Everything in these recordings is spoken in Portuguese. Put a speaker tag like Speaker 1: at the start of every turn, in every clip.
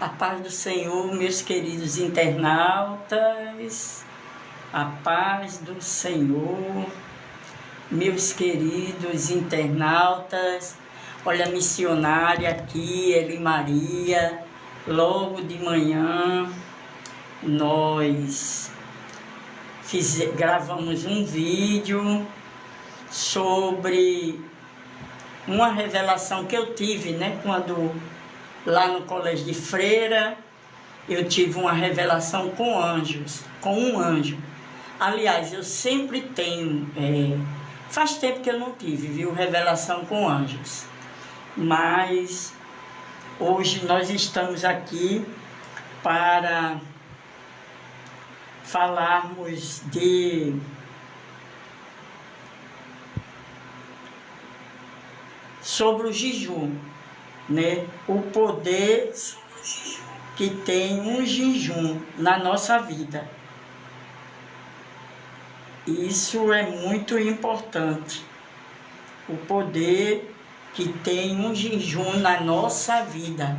Speaker 1: A paz do Senhor, meus queridos internautas, a paz do Senhor, meus queridos internautas. Olha, a missionária aqui, Eli Maria, logo de manhã nós gravamos um vídeo sobre uma revelação que eu tive, quando lá no colégio de freira, eu tive uma revelação com anjos, com um anjo. Aliás, eu sempre tenho, faz tempo que eu não tive, viu, revelação com anjos. Mas hoje nós estamos aqui para falarmos sobre o jejum. O poder que tem um jejum na nossa vida. Isso é muito importante. O poder que tem um jejum na nossa vida.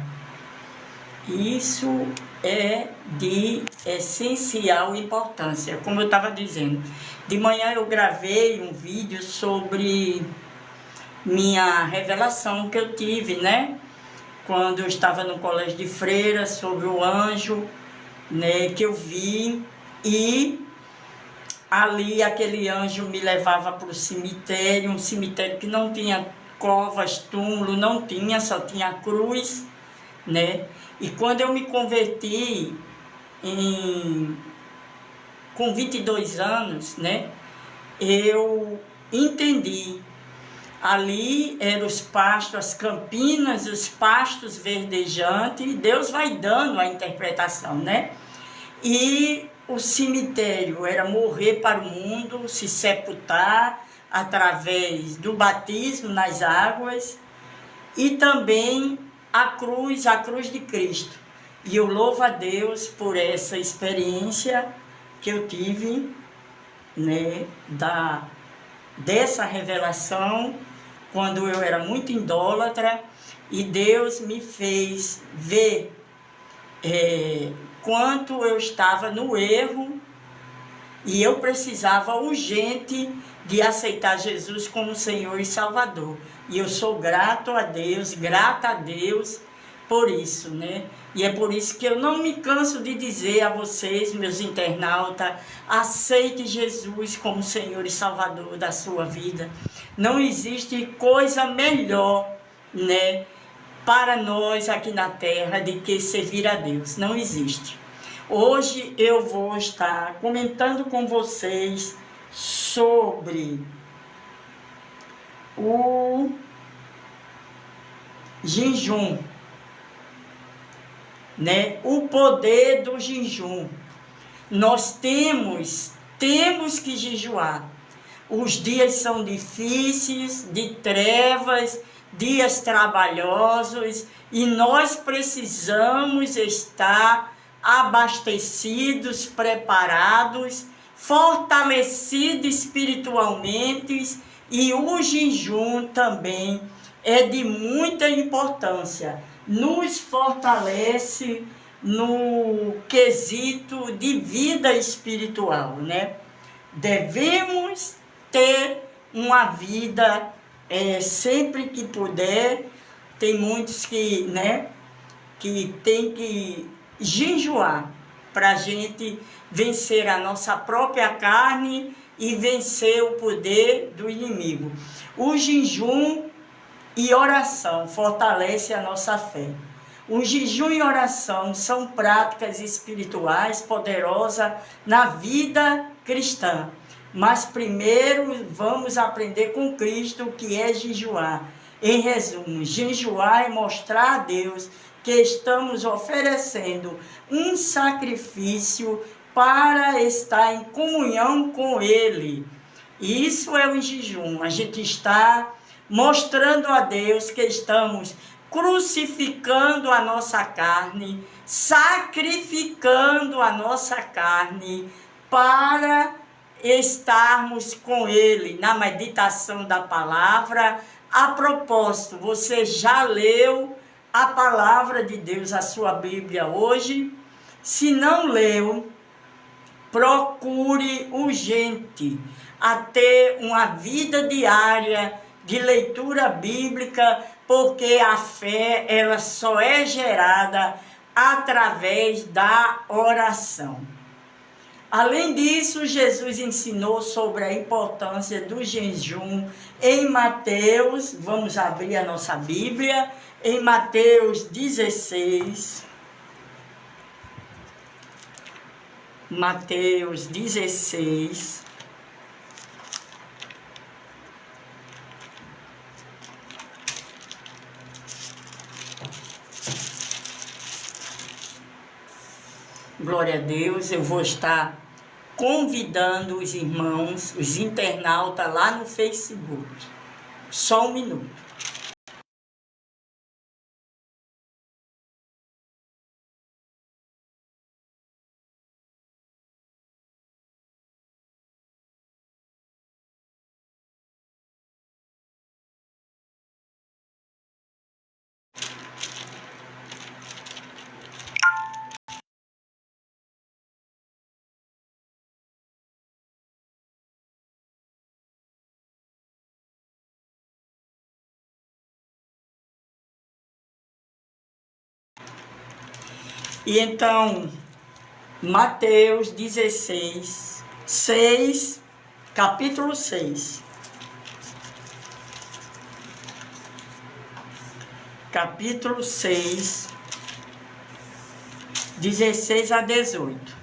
Speaker 1: Isso é de essencial importância. Como eu estava dizendo, de manhã eu gravei um vídeo sobre minha revelação que eu tive, quando eu estava no colégio de freira, sobre o anjo, que eu vi, e ali aquele anjo me levava para o cemitério, um cemitério que não tinha covas, túmulo, não tinha, só tinha cruz, E quando eu me converti com 22 anos, eu entendi. Ali eram os pastos, as campinas, os pastos verdejantes, e Deus vai dando a interpretação, E o cemitério era morrer para o mundo, se sepultar através do batismo nas águas, e também a cruz de Cristo. E eu louvo a Deus por essa experiência que eu tive, dessa revelação, quando eu era muito idólatra, e Deus me fez ver quanto eu estava no erro, e eu precisava urgente de aceitar Jesus como Senhor e Salvador. E eu sou grata a Deus por isso, E é por isso que eu não me canso de dizer a vocês, meus internautas, aceite Jesus como Senhor e Salvador da sua vida. Não existe coisa melhor, para nós aqui na terra de que servir a Deus. Não existe. Hoje eu vou estar comentando com vocês sobre o jejum, o poder do jejum. Nós temos que jejuar. Os dias são difíceis, de trevas, dias trabalhosos, e nós precisamos estar abastecidos, preparados, fortalecidos espiritualmente, e o jejum também é de muita importância. Nos fortalece no quesito de vida espiritual, Devemos ter uma vida sempre que puder. Tem muitos que tem que jejuar para a gente vencer a nossa própria carne e vencer o poder do inimigo. O jejum e oração fortalece a nossa fé. O jejum e oração são práticas espirituais poderosas na vida cristã. Mas primeiro vamos aprender com Cristo o que é jejuar. Em resumo, jejuar é mostrar a Deus que estamos oferecendo um sacrifício para estar em comunhão com Ele. E isso é o jejum. A gente está mostrando a Deus que estamos crucificando a nossa carne, sacrificando a nossa carne para estarmos com Ele na meditação da palavra. A propósito, você já leu a palavra de Deus, a sua Bíblia hoje. Se não leu, procure urgente a ter uma vida diária de leitura bíblica, porque a fé ela só é gerada através da oração. Além disso, Jesus ensinou sobre a importância do jejum em Mateus, vamos abrir a nossa Bíblia, em Mateus 16. Mateus 16. Glória a Deus, eu vou estar convidando os irmãos, os internautas lá no Facebook. Só um minuto. E então, Mateus 16, 6, capítulo 6. Capítulo 6, 16 a 18.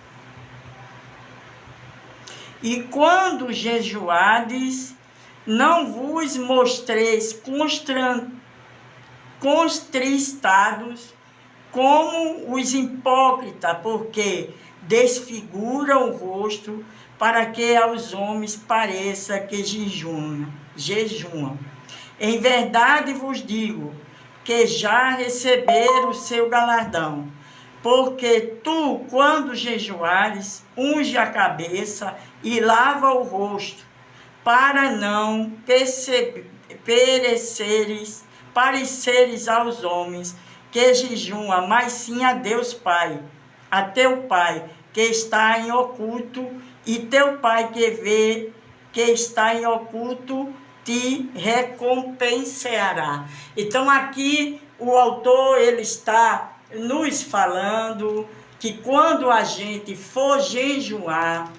Speaker 1: E quando jejuardes, não vos mostreis contristados como os hipócritas, porque desfiguram o rosto para que aos homens pareça que jejuam. Em verdade vos digo que já receberam o seu galardão. Porque tu, quando jejuares, unge a cabeça e lava o rosto, para não pareceres aos homens que jejuma, mas sim a Deus Pai, a teu Pai que está em oculto, e teu Pai que vê que está em oculto te recompensará. Então aqui o autor ele está nos falando que quando a gente for jejuar,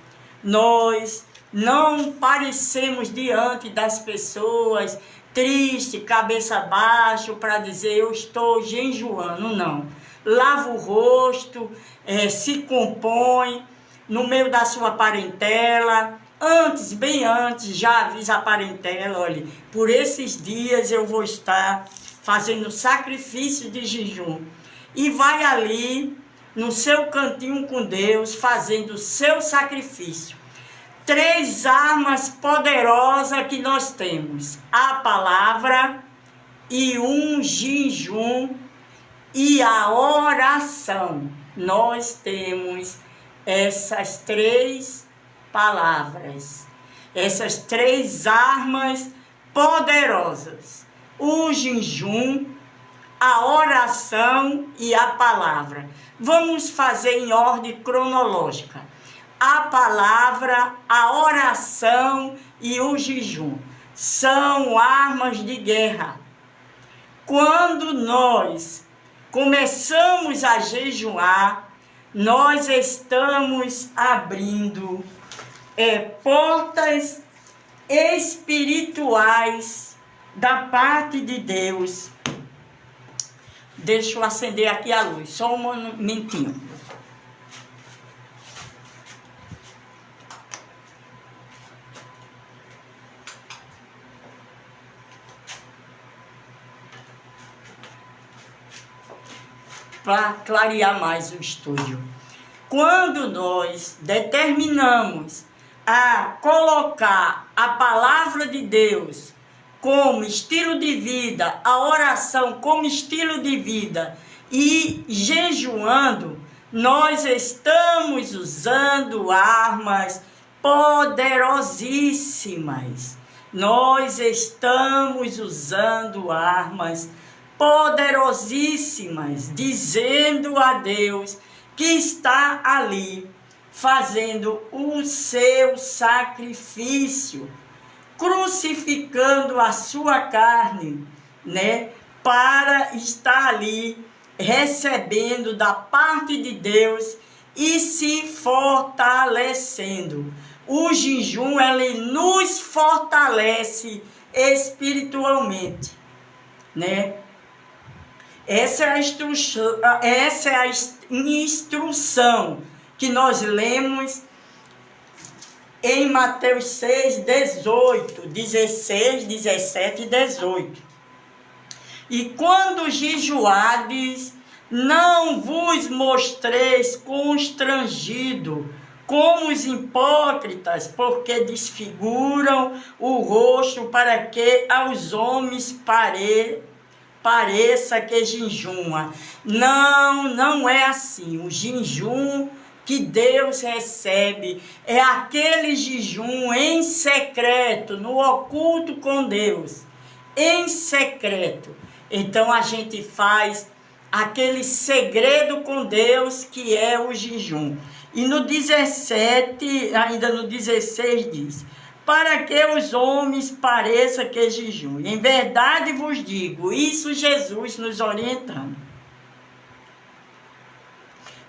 Speaker 1: nós não parecemos diante das pessoas triste, cabeça baixa, para dizer eu estou jejuando, não. Lava o rosto, se compõe no meio da sua parentela, bem antes, já avisa a parentela, olha, por esses dias eu vou estar fazendo sacrifício de jejum. E vai ali, no seu cantinho com Deus, fazendo o seu sacrifício. 3 armas poderosas que nós temos: a palavra, e um jejum, e a oração. Nós temos essas 3 palavras, essas 3 armas poderosas: o jejum, a oração e a palavra. Vamos fazer em ordem cronológica. A palavra, a oração e o jejum são armas de guerra. Quando nós começamos a jejuar, nós estamos abrindo portas espirituais da parte de Deus. Deixa eu acender aqui a luz, só um momentinho. Para clarear mais o estúdio. Quando nós determinamos a colocar a palavra de Deus como estilo de vida, a oração como estilo de vida e jejuando, nós estamos usando armas poderosíssimas. Nós estamos usando armas poderosíssimas, dizendo a Deus que está ali fazendo o seu sacrifício, crucificando a sua carne, né, para estar ali recebendo da parte de Deus e se fortalecendo. O jejum, ele nos fortalece espiritualmente, né? Essa é a instrução que nós lemos em Mateus 6, 18, 16, 17 e 18. E quando jejuardes, não vos mostreis constrangido, como os hipócritas, porque desfiguram o rosto para que aos homens pareça que jejuma. Não é assim. O jejum que Deus recebe é aquele jejum em secreto, no oculto com Deus, em secreto. Então a gente faz aquele segredo com Deus que é o jejum. E no 17, ainda no 16 diz: para que os homens pareçam que jejum. Em verdade vos digo, isso Jesus nos orientando,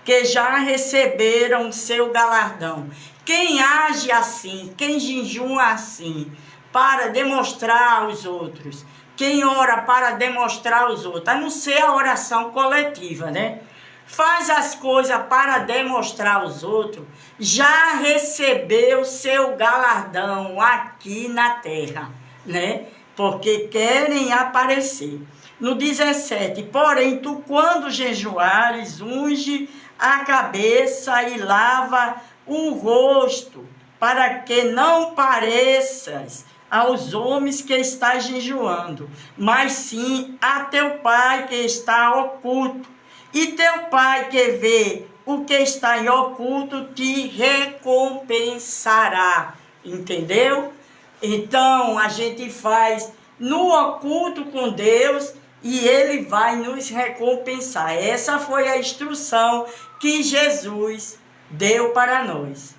Speaker 1: que já receberam seu galardão. Quem age assim, quem jejuma assim, para demonstrar aos outros, quem ora para demonstrar aos outros, a não ser a oração coletiva, né? Faz as coisas para demonstrar aos outros, já recebeu seu galardão aqui na terra, né? Porque querem aparecer. No 17, porém, tu quando jejuares, unge a cabeça e lava o rosto, para que não pareças aos homens que está jejuando, mas sim a teu Pai que está oculto. E teu Pai que vê o que está em oculto te recompensará. Entendeu? Então a gente faz no oculto com Deus e Ele vai nos recompensar. Essa foi a instrução que Jesus deu para nós.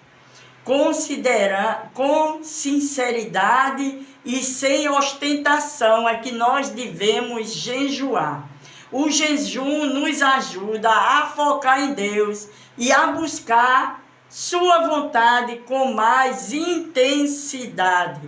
Speaker 1: Considerar com sinceridade e sem ostentação é que nós devemos jejuar. O jejum nos ajuda a focar em Deus e a buscar sua vontade com mais intensidade.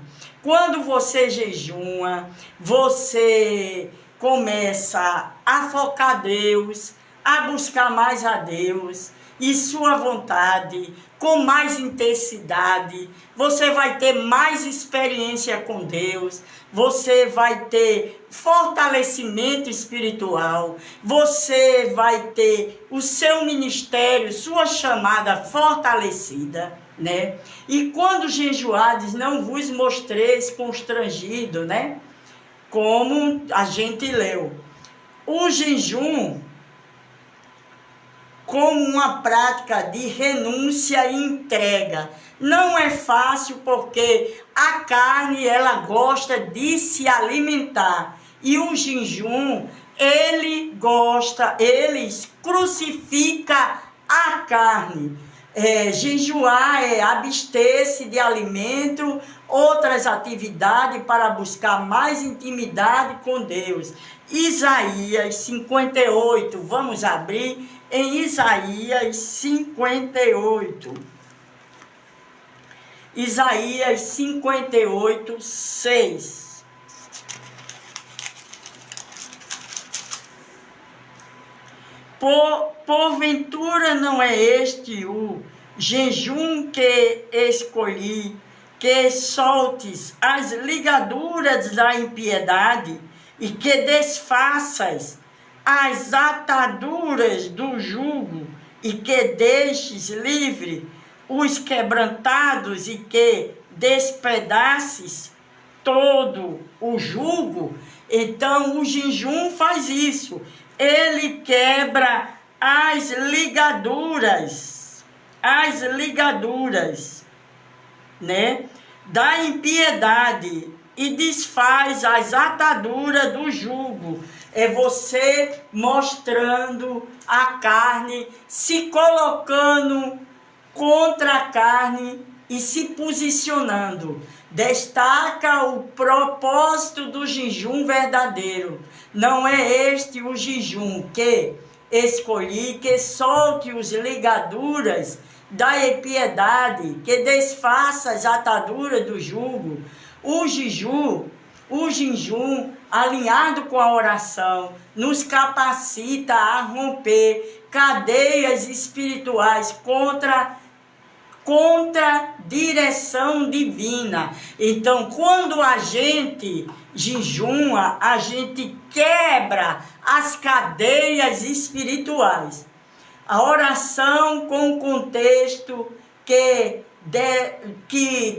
Speaker 1: Quando você jejuma, você começa a focar Deus, a buscar mais a Deus e sua vontade com mais intensidade. Você vai ter mais experiência com Deus, você vai ter fortalecimento espiritual, você vai ter o seu ministério, sua chamada fortalecida, né? E quando jejuardes, não vos mostreis constrangido, né? Como a gente leu. O jejum como uma prática de renúncia e entrega. Não é fácil porque a carne ela gosta de se alimentar e o jejum ele crucifica a carne. Jejuar é abster-se de alimento, outras atividades para buscar mais intimidade com Deus. Isaías 58, vamos abrir em Isaías 58. Isaías 58, 6. Porventura não é este o jejum que escolhi, que soltes as ligaduras da impiedade e que desfaças as ataduras do jugo e que deixes livre os quebrantados e que despedaces todo o jugo. Então o jejum faz isso, ele quebra as ligaduras, né, da impiedade e desfaz as ataduras do jugo. é você mostrando a carne, se colocando contra a carne e se posicionando. Destaca o propósito do jejum verdadeiro. Não é este o jejum que escolhi, que solte as ligaduras da impiedade, que desfaça as ataduras do jugo. O jejum, alinhado com a oração, nos capacita a romper cadeias espirituais contra direção divina. Então, quando a gente jejuma, a gente quebra as cadeias espirituais. A oração com contexto que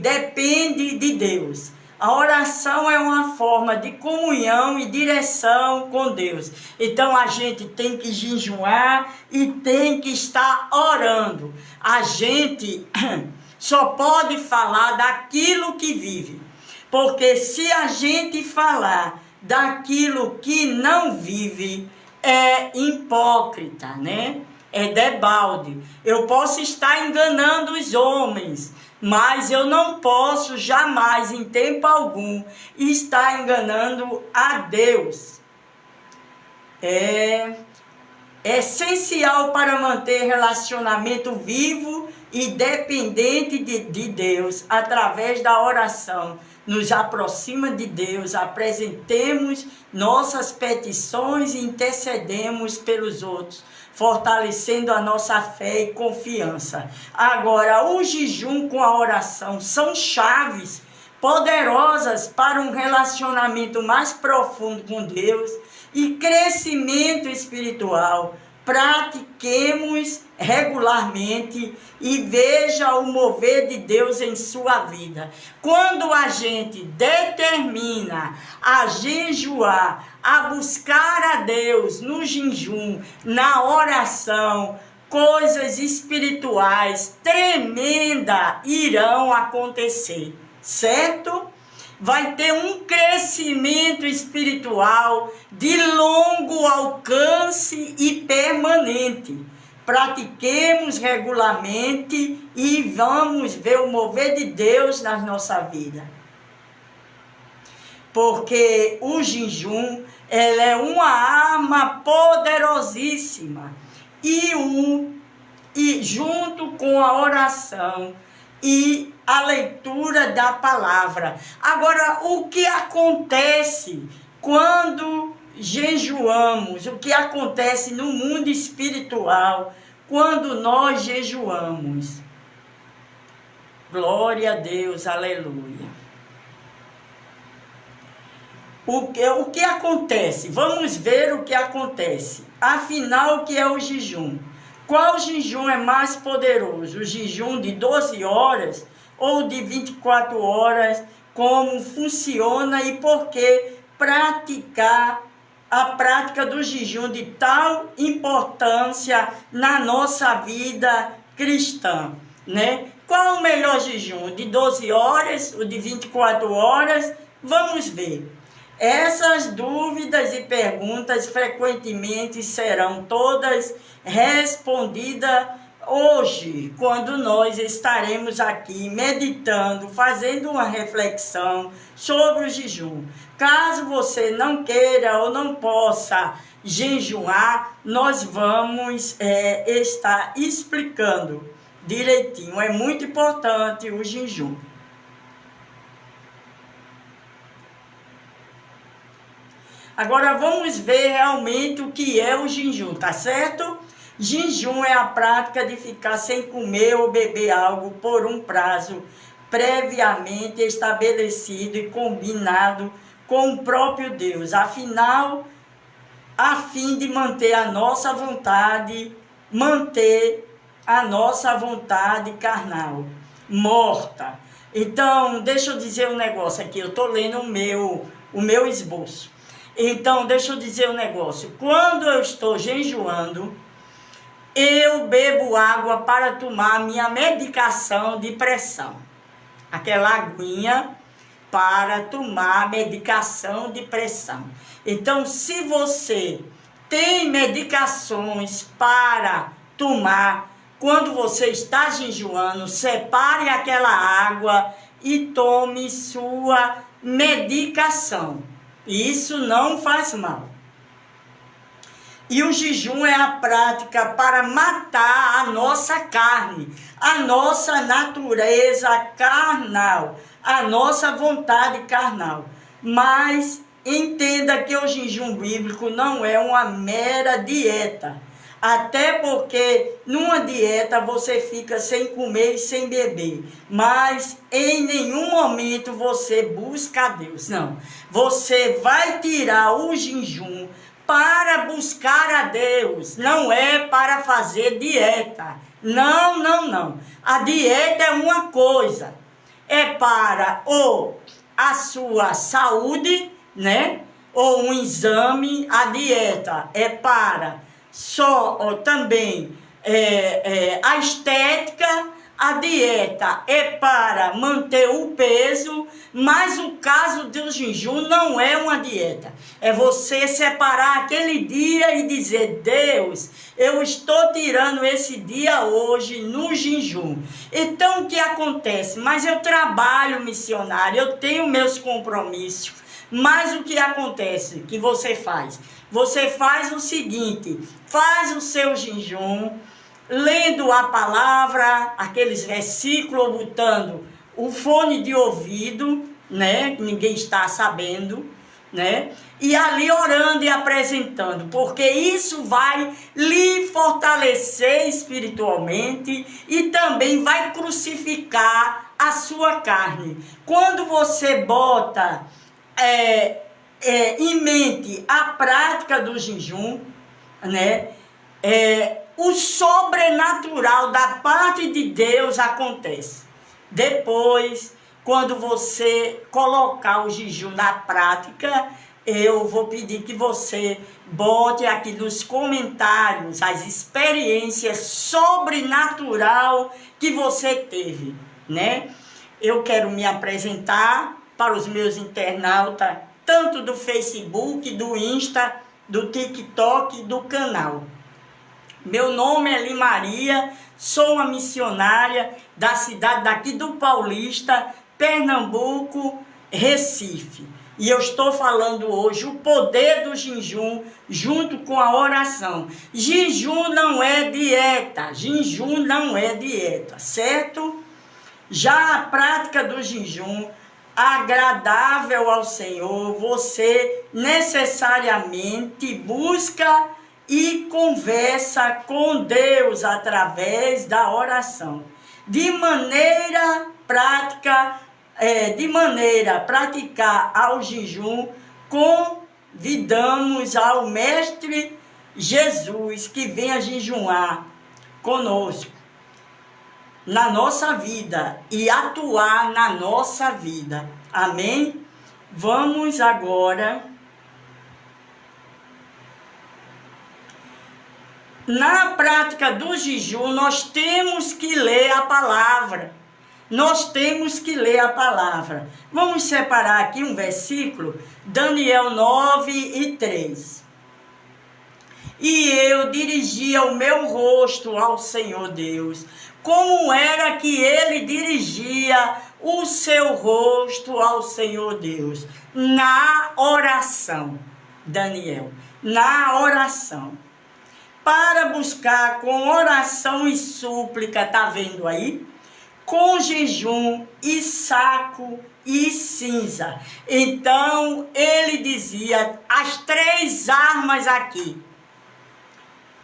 Speaker 1: depende de Deus. A oração é uma forma de comunhão e direção com Deus. Então a gente tem que jejuar e tem que estar orando. A gente só pode falar daquilo que vive. Porque se a gente falar daquilo que não vive, é hipócrita, né? É debalde. Eu posso estar enganando os homens, mas eu não posso jamais, em tempo algum, estar enganando a Deus. É essencial para manter relacionamento vivo e dependente de Deus, através da oração. Nos aproxima de Deus, apresentemos nossas petições e intercedemos pelos outros, fortalecendo a nossa fé e confiança. Agora, o jejum com a oração são chaves poderosas para um relacionamento mais profundo com Deus e crescimento espiritual. Pratiquemos regularmente e veja o mover de Deus em sua vida. Quando a gente determina a jejuar, a buscar a Deus no jejum, na oração, coisas espirituais tremendas irão acontecer, certo? Vai ter um crescimento espiritual de longo alcance e permanente. Pratiquemos regularmente e vamos ver o mover de Deus na nossa vida. Porque o jejum, ela é uma arma poderosíssima. E junto com a oração e a leitura da palavra. Agora, o que acontece quando jejuamos? O que acontece no mundo espiritual quando nós jejuamos? Glória a Deus, aleluia. O que acontece? Vamos ver o que acontece. Afinal, o que é o jejum? Qual jejum é mais poderoso? O jejum de 12 horas ou de 24 horas? Como funciona e por que praticar a prática do jejum de tal importância na nossa vida cristã, né? Qual o melhor jejum? De 12 horas ou de 24 horas? Vamos ver. Essas dúvidas e perguntas frequentemente serão todas respondidas hoje, quando nós estaremos aqui meditando, fazendo uma reflexão sobre o jejum. Caso você não queira ou não possa jejuar, nós vamos estar explicando direitinho. É muito importante o jejum. Agora vamos ver realmente o que é o jejum, tá certo? Jejum é a prática de ficar sem comer ou beber algo por um prazo previamente estabelecido e combinado com o próprio Deus. Afinal, a fim de manter a nossa vontade carnal morta. Então, deixa eu dizer um negócio aqui. Eu estou lendo o meu esboço. Então, deixa eu dizer um negócio. Quando eu estou jejuando, eu bebo água para tomar minha medicação de pressão. Aquela aguinha para tomar medicação de pressão. Então, se você tem medicações para tomar, quando você está jejuando, separe aquela água e tome sua medicação. Isso não faz mal. E o jejum é a prática para matar a nossa carne, a nossa natureza carnal, a nossa vontade carnal. Mas entenda que o jejum bíblico não é uma mera dieta. Até porque numa dieta você fica sem comer e sem beber. Mas em nenhum momento você busca a Deus. Não. Você vai tirar o jejum para buscar a Deus. Não é para fazer dieta. Não, não, não. A dieta é uma coisa. É para ou a sua saúde, né? Ou um exame. A dieta é para também a estética. A dieta é para manter o peso, mas o caso do jejum não é uma dieta. É você separar aquele dia e dizer: Deus, eu estou tirando esse dia hoje no jejum. Então o que acontece? Mas eu trabalho missionário, eu tenho meus compromissos. Mas o que acontece? Que você faz? Você faz o seguinte: faz o seu jejum, lendo a palavra, aqueles versículos, botando o fone de ouvido, né? Ninguém está sabendo, né? E ali orando e apresentando, porque isso vai lhe fortalecer espiritualmente e também vai crucificar a sua carne. Quando você bota em mente a prática do jejum, né? O sobrenatural da parte de Deus acontece. Depois, quando você colocar o jejum na prática, eu vou pedir que você bote aqui nos comentários as experiências sobrenatural que você teve, né? Eu quero me apresentar para os meus internautas, tanto do Facebook, do Insta, do TikTok, do canal. Meu nome é Limaria, sou uma missionária da cidade daqui do Paulista, Pernambuco, Recife. E eu estou falando hoje o poder do jejum junto com a oração. Jejum não é dieta, jejum não é dieta, certo? Já a prática do jejum agradável ao Senhor, você necessariamente busca e conversa com Deus através da oração. De maneira prática, praticar ao jejum, convidamos ao Mestre Jesus que venha jejuar conosco na nossa vida e atuar na nossa vida. Amém? Vamos agora. Na prática do jejum, nós temos que ler a palavra. Nós temos que ler a palavra. Vamos separar aqui um versículo, Daniel 9:3. E eu dirigia o meu rosto ao Senhor Deus. Como era que ele dirigia o seu rosto ao Senhor Deus? Na oração, Daniel, na oração. Para buscar com oração e súplica, tá vendo aí? Com jejum e saco e cinza. Então, ele dizia as 3 armas aqui.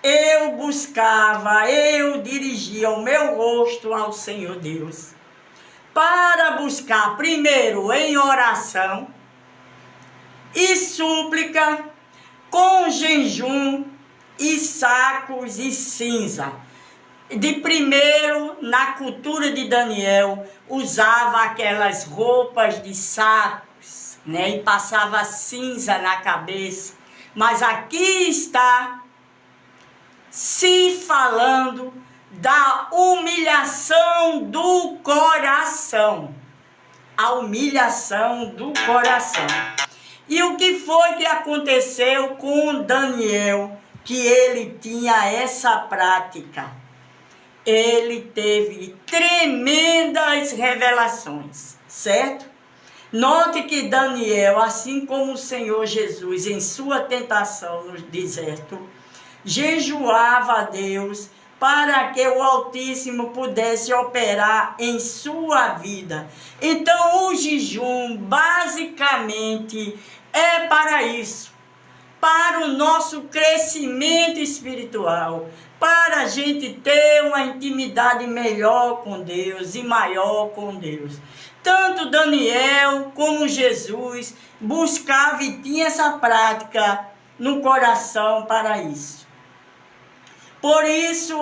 Speaker 1: Eu buscava, eu dirigia o meu rosto ao Senhor Deus. Para buscar primeiro em oração e súplica, com jejum e sacos e cinza. De primeiro, na cultura de Daniel, usava aquelas roupas de sacos, né? E passava cinza na cabeça. Mas aqui está se falando da humilhação do coração. a humilhação do coração. E o que foi que aconteceu com Daniel, que ele tinha essa prática? Ele teve tremendas revelações, certo? Note que Daniel, assim como o Senhor Jesus em sua tentação no deserto, jejuava a Deus para que o Altíssimo pudesse operar em sua vida. Então o jejum basicamente é para isso, para o nosso crescimento espiritual, para a gente ter uma intimidade melhor com Deus e maior com Deus. Tanto Daniel como Jesus buscavam e tinham essa prática no coração para isso. Por isso,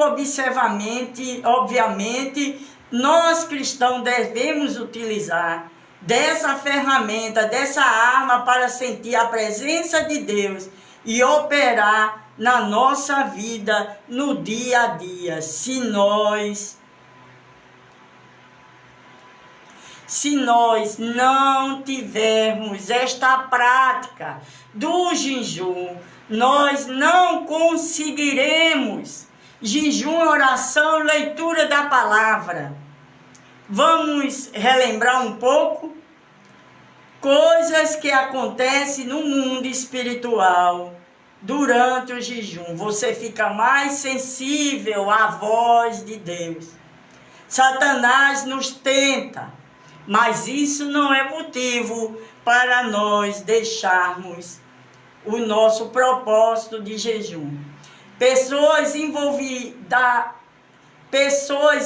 Speaker 1: obviamente, nós cristãos devemos utilizar dessa ferramenta, dessa arma para sentir a presença de Deus e operar na nossa vida no dia a dia. Se nós não tivermos esta prática do jejum, nós não conseguiremos. Jejum, oração, leitura da palavra. Vamos relembrar um pouco coisas que acontecem no mundo espiritual durante o jejum. Você fica mais sensível à voz de Deus. Satanás nos tenta, mas isso não é motivo para nós deixarmos o nosso propósito de jejum. Pessoas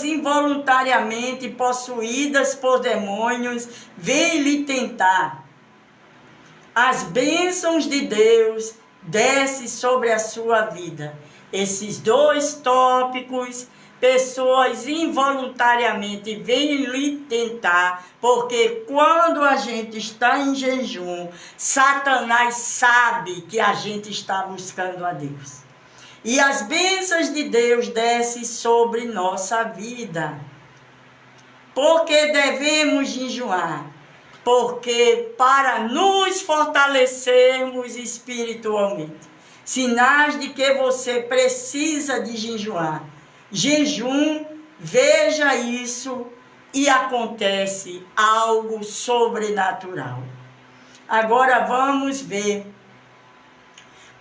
Speaker 1: involuntariamente possuídas por demônios vêm lhe tentar. As bênçãos de Deus descem sobre a sua vida. Esses dois tópicos, pessoas involuntariamente vêm lhe tentar, porque quando a gente está em jejum, Satanás sabe que a gente está buscando a Deus. E as bênçãos de Deus descem sobre nossa vida. Por que devemos jejuar? Porque para nos fortalecermos espiritualmente. Sinais de que você precisa de jejuar. Jejum, veja isso e acontece algo sobrenatural. Agora vamos ver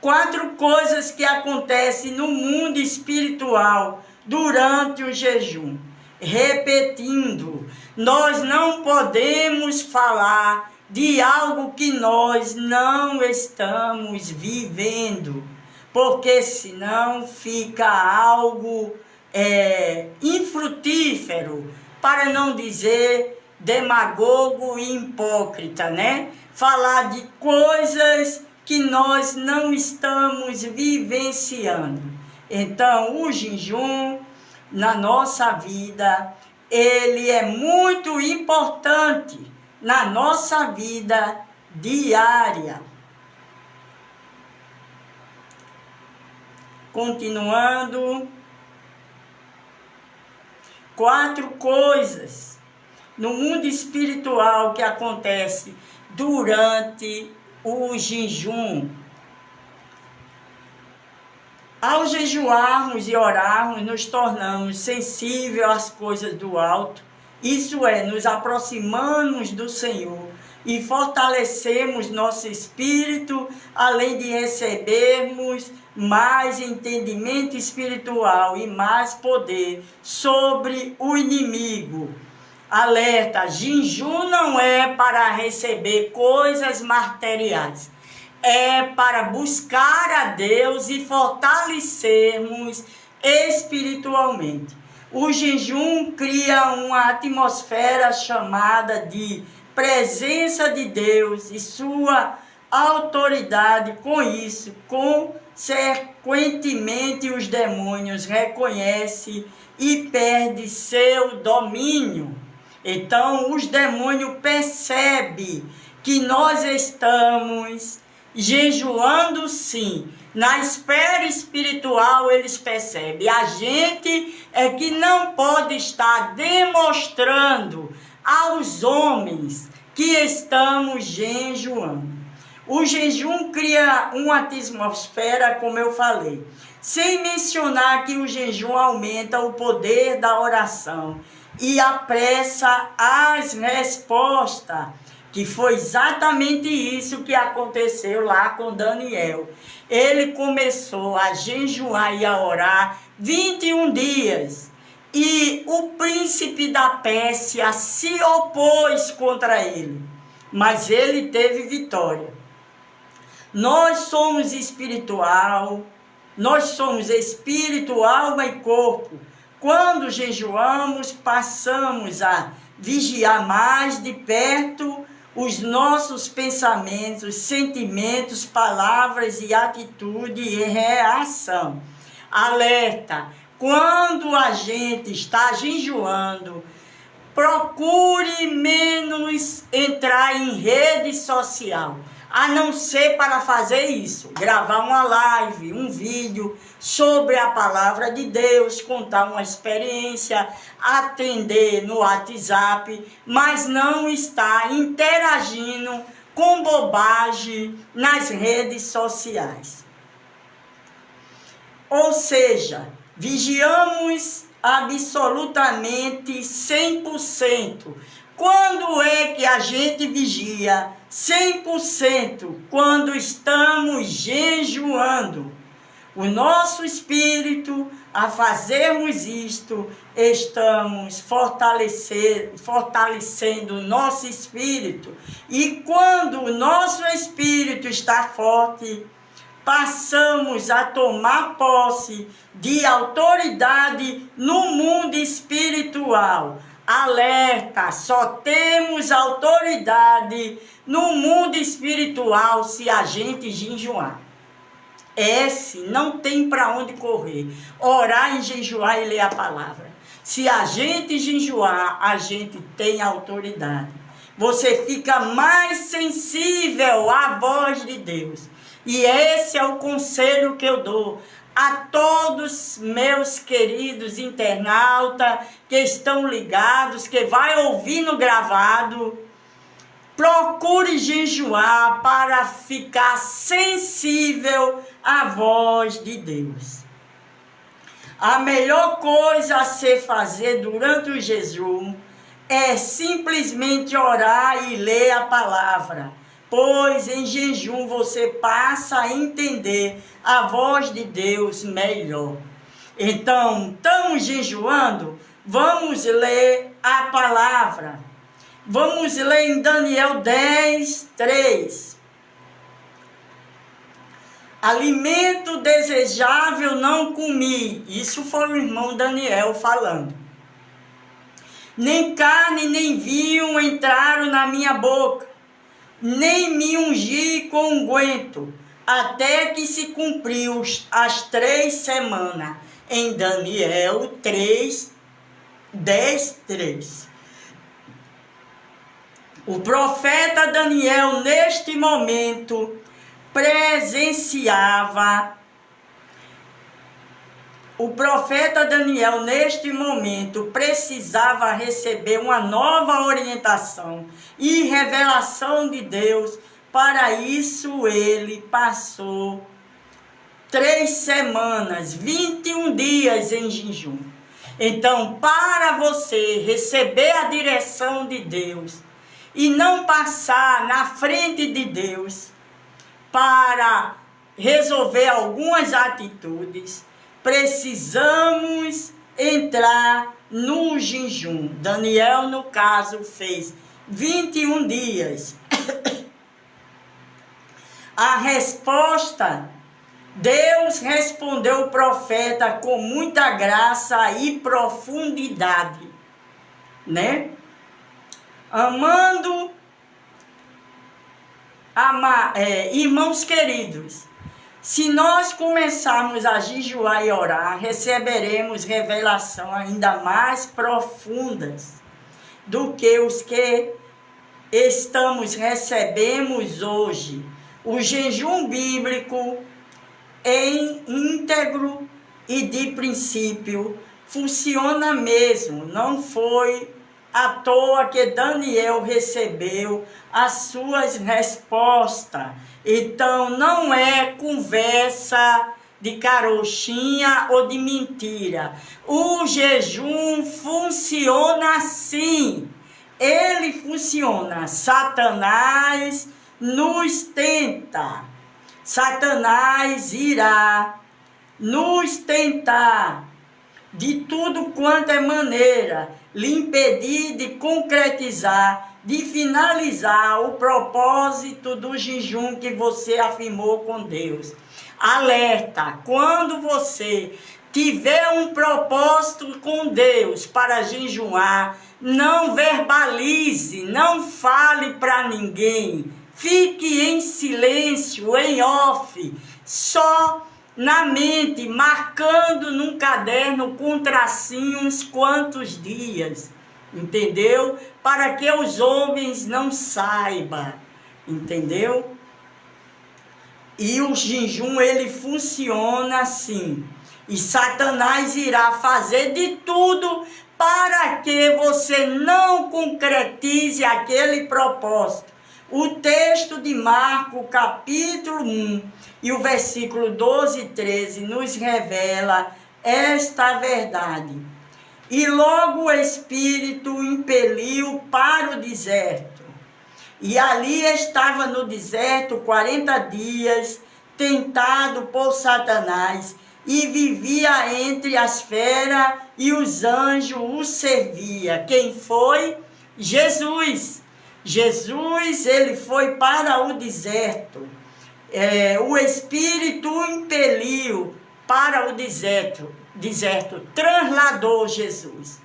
Speaker 1: 4 coisas que acontecem no mundo espiritual durante o jejum. Repetindo, nós não podemos falar de algo que nós não estamos vivendo, porque senão fica algo infrutífero, para não dizer demagogo e hipócrita, né? Falar de coisas que nós não estamos vivenciando. Então, o jejum na nossa vida, ele é muito importante na nossa vida diária. Continuando, 4 coisas no mundo espiritual que acontece durante o jejum. Ao jejuarmos e orarmos, nos tornamos sensíveis às coisas do alto. Isso é, nos aproximamos do Senhor e fortalecemos nosso espírito, além de recebermos mais entendimento espiritual e mais poder sobre o inimigo. Alerta, jejum não é para receber coisas materiais, é para buscar a Deus e fortalecermos espiritualmente. O jejum cria uma atmosfera chamada de presença de Deus e sua autoridade. Com isso, consequentemente, os demônios reconhecem e perdem seu domínio. Então, os demônios percebem que nós estamos jejuando, sim. Na esfera espiritual, eles percebem. A gente é que não pode estar demonstrando aos homens que estamos jejuando. O jejum cria uma atmosfera, como eu falei, sem mencionar que o jejum aumenta o poder da oração e apressa as respostas, que foi exatamente isso que aconteceu lá com Daniel. Ele começou a jejuar e a orar 21 dias. E o príncipe da Pérsia se opôs contra ele, mas ele teve vitória. Nós somos espiritual, alma e corpo. Quando jejuamos, passamos a vigiar mais de perto os nossos pensamentos, sentimentos, palavras e atitude e reação. Alerta! Quando a gente está jejuando, procure menos entrar em rede social, a não ser para fazer isso, gravar uma live, um vídeo sobre a palavra de Deus, contar uma experiência, atender no WhatsApp, mas não estar interagindo com bobagem nas redes sociais. Ou seja, vigiamos absolutamente 100%. Quando é que a gente vigia 100%? Quando estamos jejuando. O nosso espírito, a fazermos isto, estamos fortalecendo o nosso espírito. E quando o nosso espírito está forte, passamos a tomar posse de autoridade no mundo espiritual. Alerta, só temos autoridade no mundo espiritual se a gente jejuar. Não tem para onde correr. Orar e jejuar e ler a palavra. Se a gente jejuar, a gente tem autoridade. Você fica mais sensível à voz de Deus. E esse é o conselho que eu dou a todos meus queridos internautas que estão ligados, que vai ouvir no gravado. Procure jejuar para ficar sensível à voz de Deus. A melhor coisa a se fazer durante o jejum é simplesmente orar e ler a palavra, pois em jejum você passa a entender a voz de Deus melhor. Então, estamos jejuando? Vamos ler a palavra. Vamos ler em Daniel 10, 3. Alimento desejável não comi. Isso foi o irmão Daniel falando. Nem carne nem vinho entraram na minha boca, nem me ungi com unguento, até que se cumpriu as 3 semanas. Em Daniel 3, 10, 3. O profeta Daniel, neste momento, presenciava precisava receber uma nova orientação e revelação de Deus. Para isso ele passou 3 semanas, 21 dias em jejum. Então, para você receber a direção de Deus e não passar na frente de Deus para resolver algumas atitudes, precisamos entrar no jejum. Daniel, no caso, fez 21 dias. A resposta, Deus respondeu o profeta com muita graça e profundidade, né? Irmãos queridos, se nós começarmos a jejuar e orar, receberemos revelação ainda mais profundas do que os que recebemos hoje. O jejum bíblico em íntegro e de princípio funciona mesmo, não foi à toa que Daniel recebeu as suas respostas. Então, não é conversa de carochinha ou de mentira. O jejum funciona assim. Ele funciona. Satanás nos tenta. Satanás irá nos tentar de tudo quanto é maneira, lhe impedir de concretizar, de finalizar o propósito do jejum que você afirmou com Deus. Alerta, quando você tiver um propósito com Deus para jejuar, não verbalize, não fale para ninguém, fique em silêncio, em off, só na mente, marcando num caderno com tracinhos quantos dias, entendeu? Para que os homens não saibam, entendeu? E o jejum, ele funciona assim. E Satanás irá fazer de tudo para que você não concretize aquele propósito. O texto de Marcos, capítulo 1, e o versículo 12 e 13 nos revela esta verdade. E logo o Espírito o impeliu para o deserto. E ali estava no deserto 40 dias, tentado por Satanás, e vivia entre as feras, e os anjos o serviam. Quem foi? Jesus. Jesus, ele foi para o deserto. O Espírito o impeliu para o deserto, trasladou Jesus.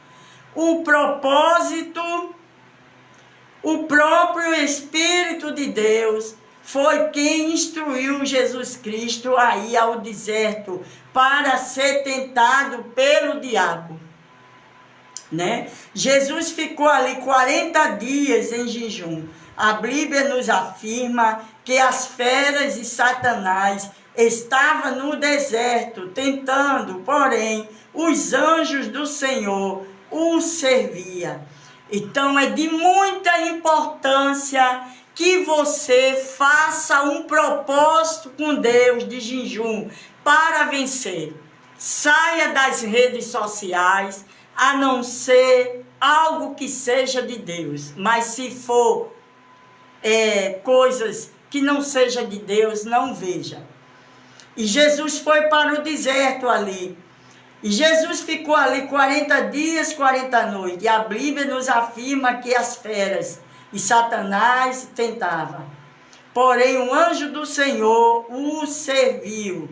Speaker 1: O propósito, o próprio Espírito de Deus foi quem instruiu Jesus Cristo a ir ao deserto para ser tentado pelo diabo, né? Jesus ficou ali 40 dias em jejum. A Bíblia nos afirma que as feras e Satanás estavam no deserto tentando, porém, os anjos do Senhor o serviam. Então é de muita importância que você faça um propósito com Deus de jejum para vencer. Saia das redes sociais, a não ser algo que seja de Deus. Mas se for coisas que não seja de Deus, não veja. E Jesus foi para o deserto ali. E Jesus ficou ali 40 dias, 40 noites. E a Bíblia nos afirma que as feras e Satanás tentavam. Porém, o anjo do Senhor o serviu.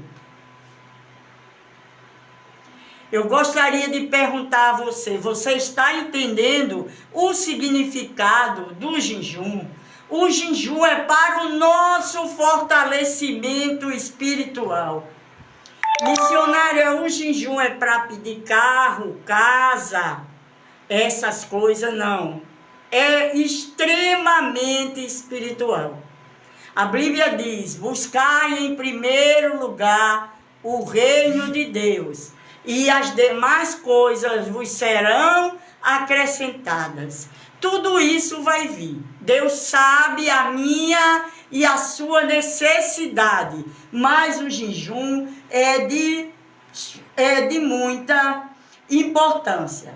Speaker 1: Eu gostaria de perguntar a você, você está entendendo o significado do jejum? O jejum é para o nosso fortalecimento espiritual. Missionária, o jejum é para pedir carro, casa, essas coisas não. É extremamente espiritual. A Bíblia diz, buscai em primeiro lugar o reino de Deus, e as demais coisas vos serão acrescentadas. Tudo isso vai vir. Deus sabe a minha e a sua necessidade, mas o jejum é de muita importância.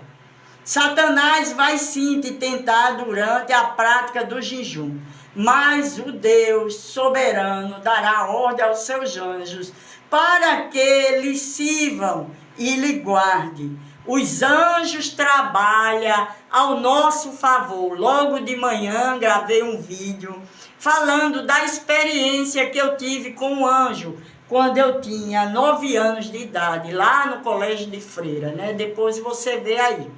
Speaker 1: Satanás vai sim te tentar durante a prática do jejum, mas o Deus soberano dará ordem aos seus anjos para que lhe sirvam e lhe guardem. Os anjos trabalham ao nosso favor. Logo de manhã gravei um vídeo falando da experiência que eu tive com o anjo quando eu tinha 9 anos de idade, lá no colégio de freira, né? Depois você vê aí.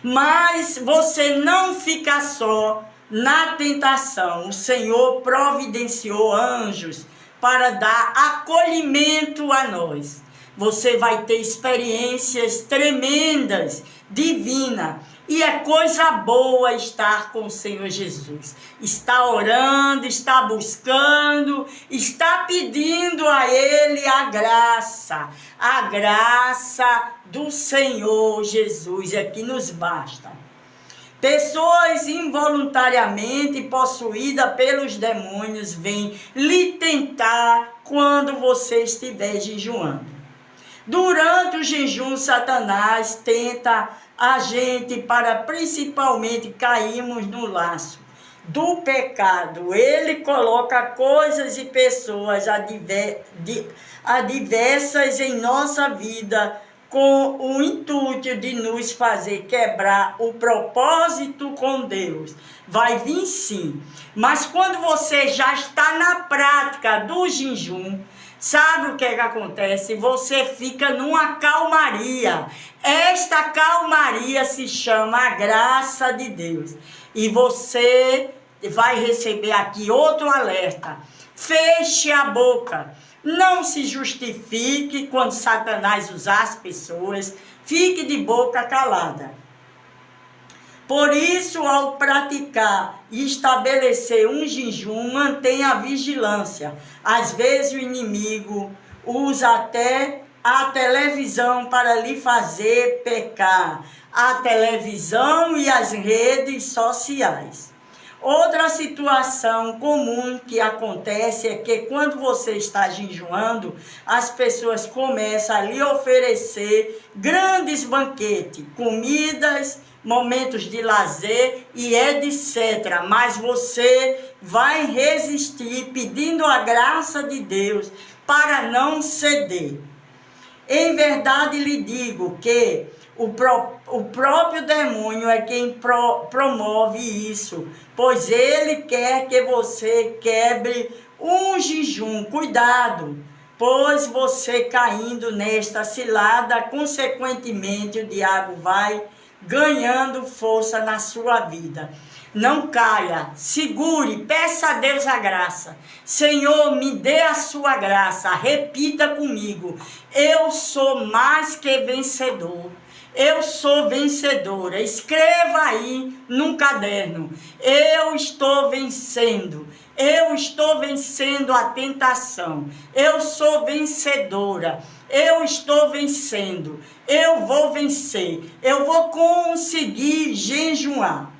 Speaker 1: Mas você não fica só na tentação. O Senhor providenciou anjos para dar acolhimento a nós. Você vai ter experiências tremendas, divinas. E é coisa boa estar com o Senhor Jesus. Está orando, está buscando, está pedindo a Ele a graça. A graça do Senhor Jesus é que nos basta. Pessoas involuntariamente possuídas pelos demônios vêm lhe tentar quando você estiver jejuando. Durante o jejum, Satanás tenta a gente para principalmente cairmos no laço do pecado. Ele coloca coisas e pessoas adversas em nossa vida com o intuito de nos fazer quebrar o propósito com Deus. Vai vir sim, mas quando você já está na prática do jejum, sabe o que acontece? Você fica numa calmaria. Esta calmaria se chama a graça de Deus. E você vai receber aqui outro alerta. Feche a boca. Não se justifique quando Satanás usar as pessoas. Fique de boca calada. Por isso, ao praticar e estabelecer um jejum, mantenha a vigilância. Às vezes o inimigo usa até a televisão para lhe fazer pecar. A televisão e as redes sociais. Outra situação comum que acontece é que quando você está jejuando, as pessoas começam a lhe oferecer grandes banquetes, comidas, momentos de lazer e etc. Mas você vai resistir pedindo a graça de Deus para não ceder. Em verdade lhe digo que o próprio demônio é quem promove isso, pois ele quer que você quebre um jejum. Cuidado, pois você caindo nesta cilada, consequentemente o diabo vai ganhando força na sua vida. Não caia, segure, peça a Deus a graça. Senhor, me dê a sua graça. Repita comigo: eu sou mais que vencedor. Eu sou vencedora. Escreva aí num caderno: eu estou vencendo. Eu estou vencendo a tentação. Eu sou vencedora. Eu estou vencendo. Eu vou vencer. Eu vou conseguir jejuar.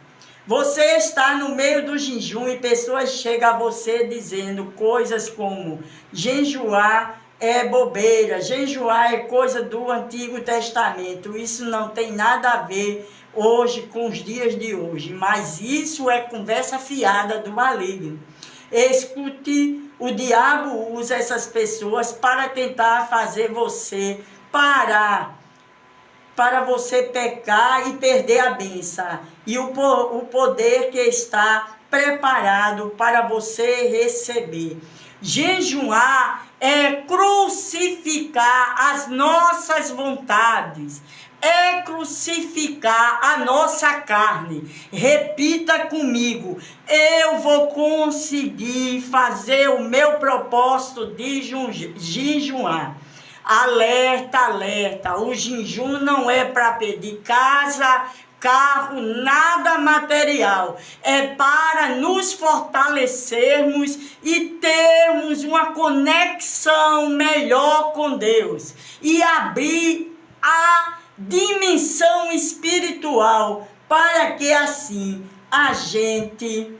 Speaker 1: Você está no meio do jejum e pessoas chegam a você dizendo coisas como: jejuar é bobeira, jejuar é coisa do Antigo Testamento. Isso não tem nada a ver hoje com os dias de hoje, mas isso é conversa fiada do maligno. Escute, o diabo usa essas pessoas para tentar fazer você parar, para você pecar e perder a bênção e o poder que está preparado para você receber. Jejuar é crucificar as nossas vontades, é crucificar a nossa carne. Repita comigo: eu vou conseguir fazer o meu propósito de jejuar. Alerta, alerta, o jejum não é para pedir casa, carro, nada material. É para nos fortalecermos e termos uma conexão melhor com Deus e abrir a dimensão espiritual para que assim a gente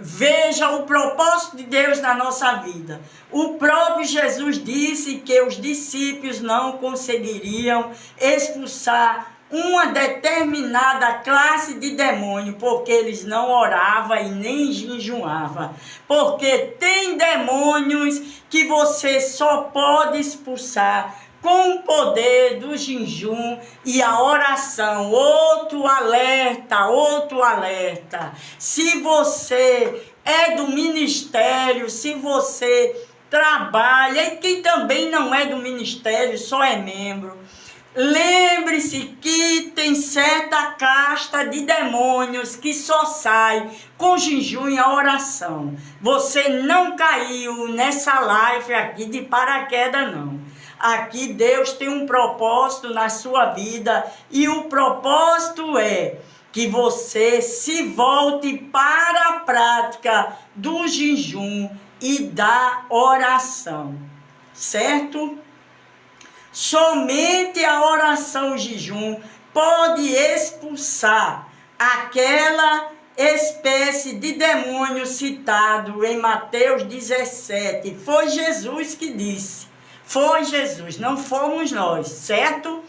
Speaker 1: veja o propósito de Deus na nossa vida. O próprio Jesus disse que os discípulos não conseguiriam expulsar uma determinada classe de demônio, porque eles não oravam e nem jejuavam. Porque tem demônios que você só pode expulsar com o poder do jejum e a oração. Outro alerta, outro alerta. Se você é do ministério, se você trabalha, e quem também não é do ministério, só é membro, lembre-se que tem certa casta de demônios que só sai com jejum e a oração. Você não caiu nessa live aqui de paraquedas, não. Aqui Deus tem um propósito na sua vida e o propósito é que você se volte para a prática do jejum e da oração, certo? Somente a oração e o jejum pode expulsar aquela espécie de demônio citado em Mateus 17. Foi Jesus que disse. Foi Jesus, não fomos nós, certo?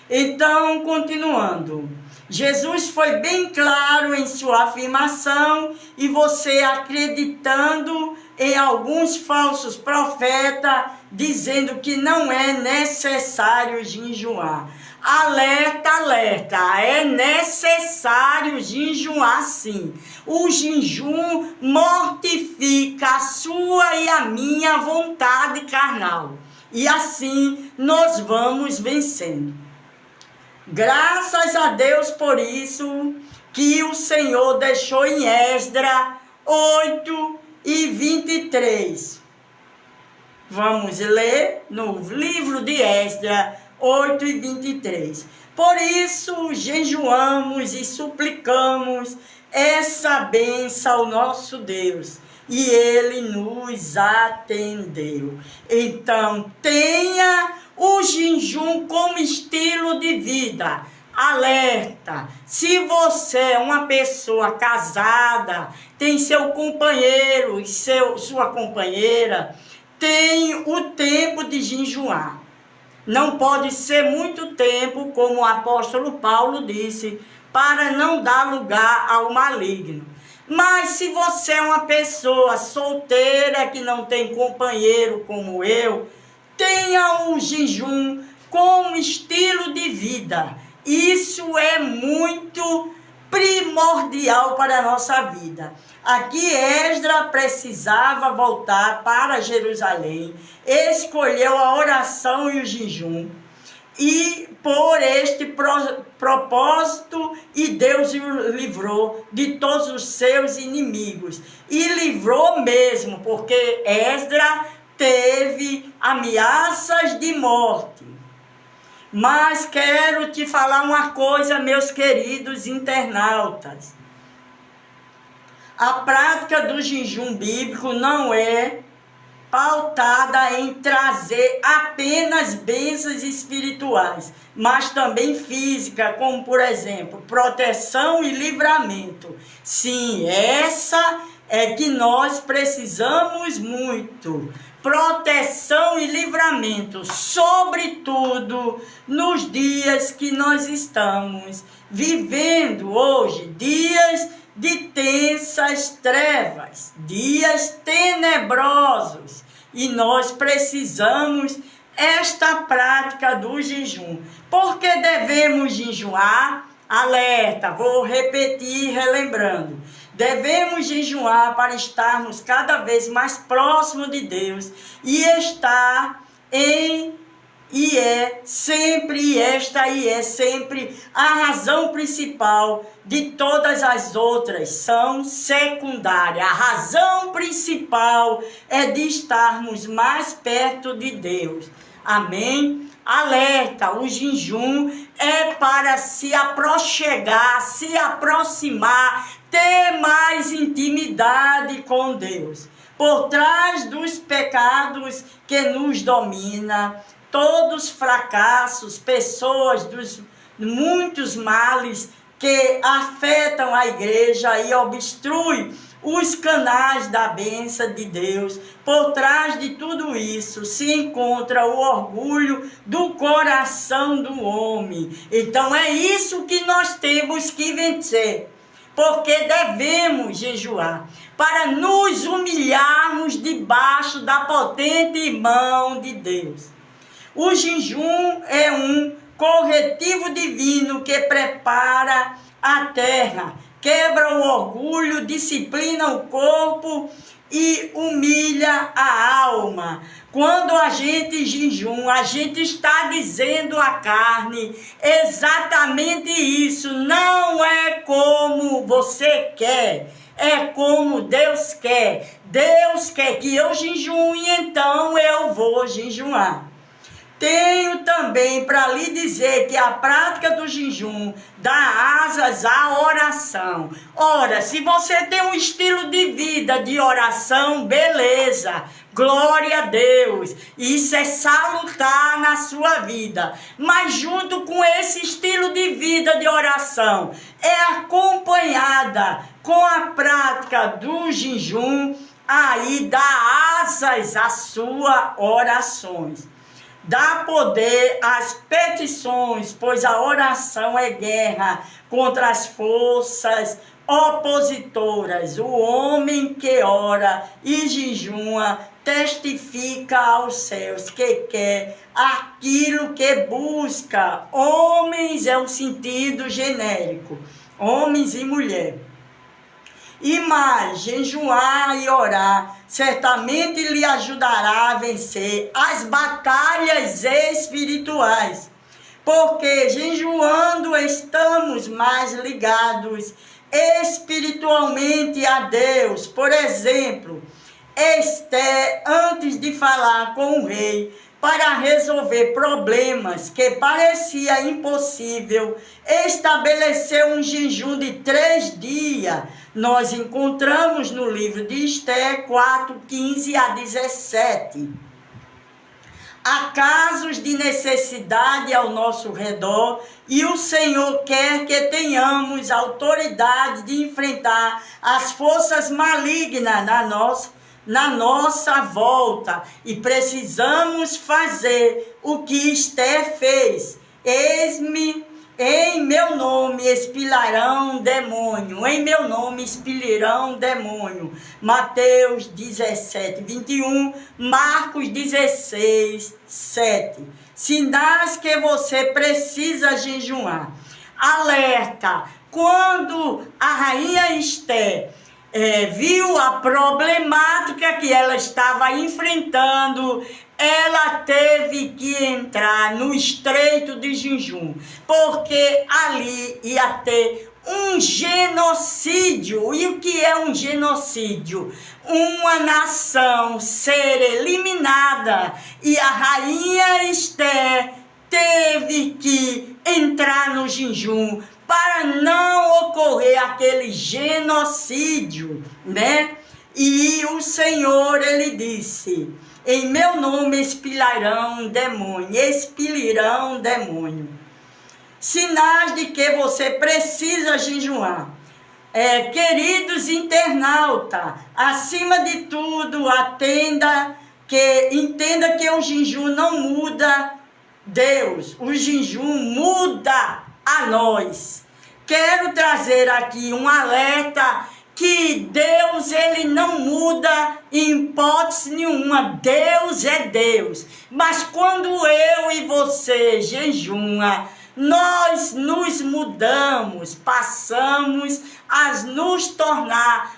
Speaker 1: Então, continuando. Jesus foi bem claro em sua afirmação e você acreditando em alguns falsos profetas dizendo que não é necessário jejuar. Alerta, alerta, é necessário jejuar sim. O jejum mortifica a sua e a minha vontade carnal. E assim nós vamos vencendo. Graças a Deus por isso que o Senhor deixou em Esdras 8:23. Vamos ler no livro de Esdras 8:23. Por isso jejuamos e suplicamos essa bênção ao nosso Deus, e Ele nos atendeu. Então tenha o jejum como estilo de vida. Alerta! Se você é uma pessoa casada, tem seu companheiro e sua companheira, tem o tempo de jejuar. Não pode ser muito tempo, como o apóstolo Paulo disse, para não dar lugar ao maligno. Mas se você é uma pessoa solteira que não tem companheiro como eu, tenha o jejum como estilo de vida. Isso é muito primordial para a nossa vida. Aqui Esdras precisava voltar para Jerusalém, escolheu a oração e o jejum, e por este propósito, e Deus o livrou de todos os seus inimigos. E livrou mesmo, porque Esdras teve ameaças de morte. Mas quero te falar uma coisa, meus queridos internautas. A prática do jejum bíblico não é pautada em trazer apenas bênçãos espirituais, mas também física, como por exemplo, proteção e livramento. Sim, essa é que nós precisamos muito. Proteção e livramento, sobretudo nos dias que nós estamos vivendo hoje, dias de tensas trevas, dias tenebrosos, e nós precisamos esta prática do jejum. Por que devemos jejuar? Alerta, vou repetir relembrando. Devemos jejuar para estarmos cada vez mais próximos de Deus e estar em e é sempre a razão principal de todas as outras são secundárias. A razão principal é de estarmos mais perto de Deus. Amém? Alerta, o jejum é para se aproximar, se aproximar, ter mais intimidade com Deus. Por trás dos pecados que nos dominam, todos os fracassos, pessoas dos muitos males que afetam a igreja e obstruem os canais da bênção de Deus. Por trás de tudo isso se encontra o orgulho do coração do homem. Então é isso que nós temos que vencer, porque devemos jejuar para nos humilharmos debaixo da potente mão de Deus. O jejum é um corretivo divino que prepara a terra, quebra o orgulho, disciplina o corpo e humilha a alma. Quando a gente jejum, a gente está dizendo à carne exatamente isso. Não é como você quer, é como Deus quer. Deus quer que eu jejue, então eu vou jejuar. Tenho também para lhe dizer que a prática do jejum dá asas à oração. Ora, se você tem um estilo de vida de oração, beleza, glória a Deus, isso é salutar na sua vida. Mas junto com esse estilo de vida de oração, é acompanhada com a prática do jejum, aí dá asas às suas orações. Dá poder às petições, pois a oração é guerra contra as forças opositoras. O homem que ora e jejuma testifica aos céus que quer aquilo que busca. Homens é um sentido genérico, homens e mulher. E mais, jejuar e orar certamente lhe ajudará a vencer as batalhas espirituais, porque jejuando estamos mais ligados espiritualmente a Deus. Por exemplo, Esté, antes de falar com o rei para resolver problemas que parecia impossível, estabeleceu um jejum de 3 dias. Nós encontramos no livro de Esté 4:15 a 17. Há casos de necessidade ao nosso redor e o Senhor quer que tenhamos autoridade de enfrentar as forças malignas na nossa volta, e precisamos fazer o que Esté fez. Eis-me, em meu nome expelirão demônio, em meu nome expelirão demônio. Mateus 17:21, Marcos 16:7. Sinais que você precisa jejuar. Alerta, quando a rainha Esté viu a problemática que ela estava enfrentando, ela teve que entrar no estreito de jejum, porque ali ia ter um genocídio. E o que é um genocídio? Uma nação ser eliminada, e a rainha Esté teve que entrar no jejum para não ocorrer aquele genocídio, né? E o Senhor, ele disse: em meu nome expelirão demônio. Sinais de que você precisa jejuar. Queridos internautas, acima de tudo, entenda que o jejum não muda Deus, o jejum muda a nós. Quero trazer aqui um alerta que Deus, ele não muda em hipótese nenhuma. Deus é Deus. Mas quando eu e você jejuma, nós nos mudamos, passamos a nos tornar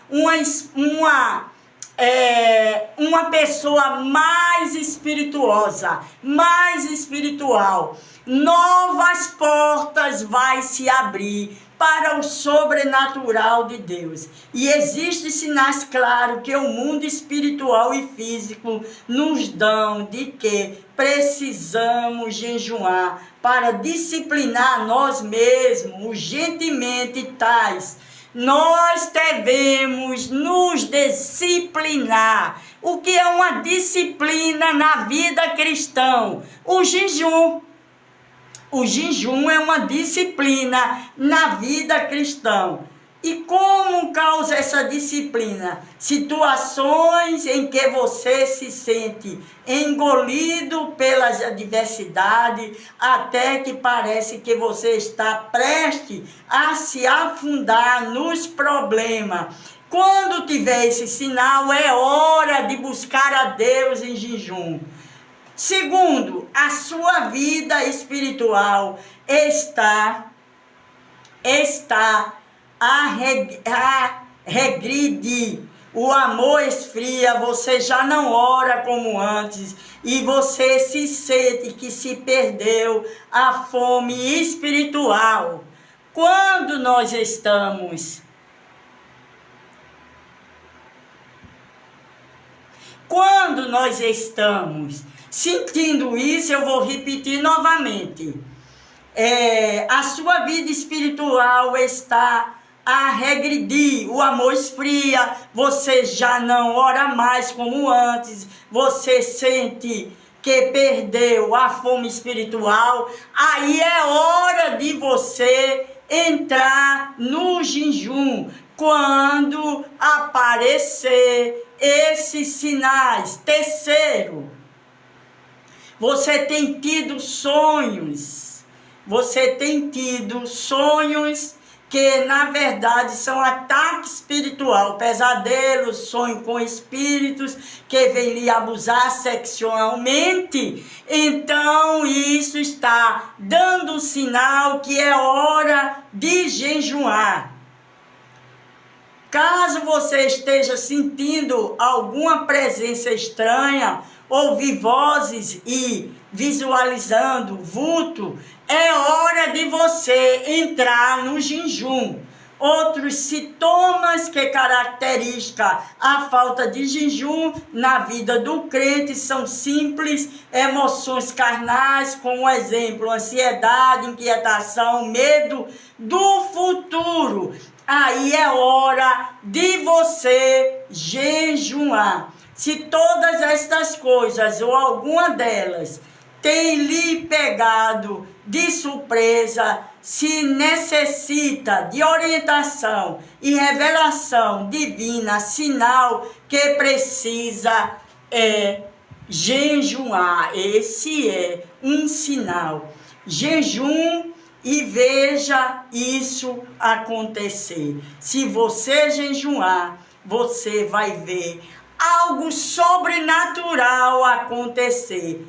Speaker 1: uma pessoa mais espirituosa, mais espiritual. Novas portas vai se abrir para o sobrenatural de Deus. E existem sinais claros que o mundo espiritual e físico nos dão de que precisamos jejuar para disciplinar nós mesmos urgentemente tais. Nós devemos nos disciplinar. O que é uma disciplina na vida cristã? O jejum. O jejum é uma disciplina na vida cristã. E como causa essa disciplina? Situações em que você se sente engolido pelas adversidades, até que parece que você está prestes a se afundar nos problemas. Quando tiver esse sinal, é hora de buscar a Deus em jejum. Segundo, a sua vida espiritual está a regredir. O amor esfria, você já não ora como antes e você se sente que se perdeu a fome espiritual. Quando nós estamos quando nós estamos sentindo isso, eu vou repetir novamente. A sua vida espiritual está a regredir, o amor esfria, você já não ora mais como antes, você sente que perdeu a fome espiritual, aí é hora de você entrar no jejum, quando aparecer esses sinais. Terceiro, você tem tido sonhos, que na verdade são ataque espiritual, pesadelos, sonho com espíritos que vêm lhe abusar sexualmente. Então isso está dando um sinal que é hora de jejuar. Caso você esteja sentindo alguma presença estranha, ouvir vozes e visualizando vulto, é hora de você entrar no jejum. Outros sintomas que caracterizam a falta de jejum na vida do crente são simples emoções carnais, como exemplo, ansiedade, inquietação, medo do futuro. Aí é hora de você jejuar. Se todas estas coisas ou alguma delas tem lhe pegado de surpresa, se necessita de orientação e revelação divina, sinal que precisa jejuar. Esse é um sinal. Jejum e veja isso acontecer. Se você jejuar, você vai ver algo sobrenatural acontecer.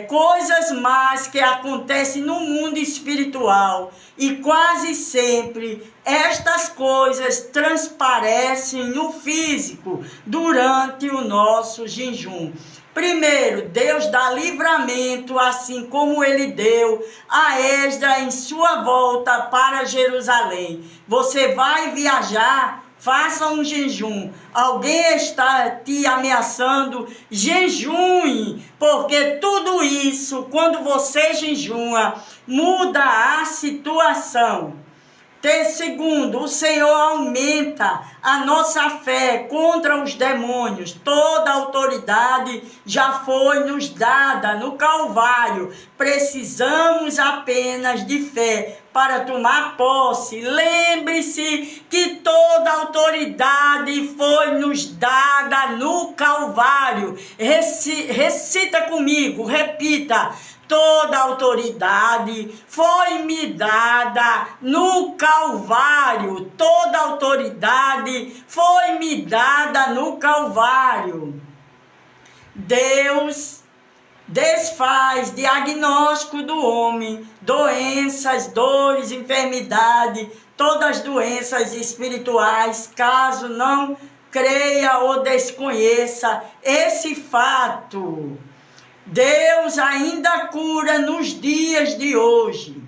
Speaker 1: Coisas más que acontecem no mundo espiritual, e quase sempre estas coisas transparecem no físico durante o nosso jejum. Primeiro, Deus dá livramento, assim como Ele deu a Esdras em sua volta para Jerusalém. Você vai viajar, faça um jejum. Alguém está te ameaçando, jejue, porque tudo isso, quando você jejua, muda a situação. Segundo, o Senhor aumenta a nossa fé contra os demônios. Toda autoridade já foi nos dada no Calvário. Precisamos apenas de fé para tomar posse. Lembre-se que toda autoridade foi nos dada no Calvário. Recita comigo, repita. Toda autoridade foi-me dada no Calvário. Toda autoridade foi-me dada no Calvário. Deus desfaz diagnóstico do homem, doenças, dores, enfermidade, todas as doenças espirituais, caso não creia ou desconheça esse fato. Deus ainda cura nos dias de hoje.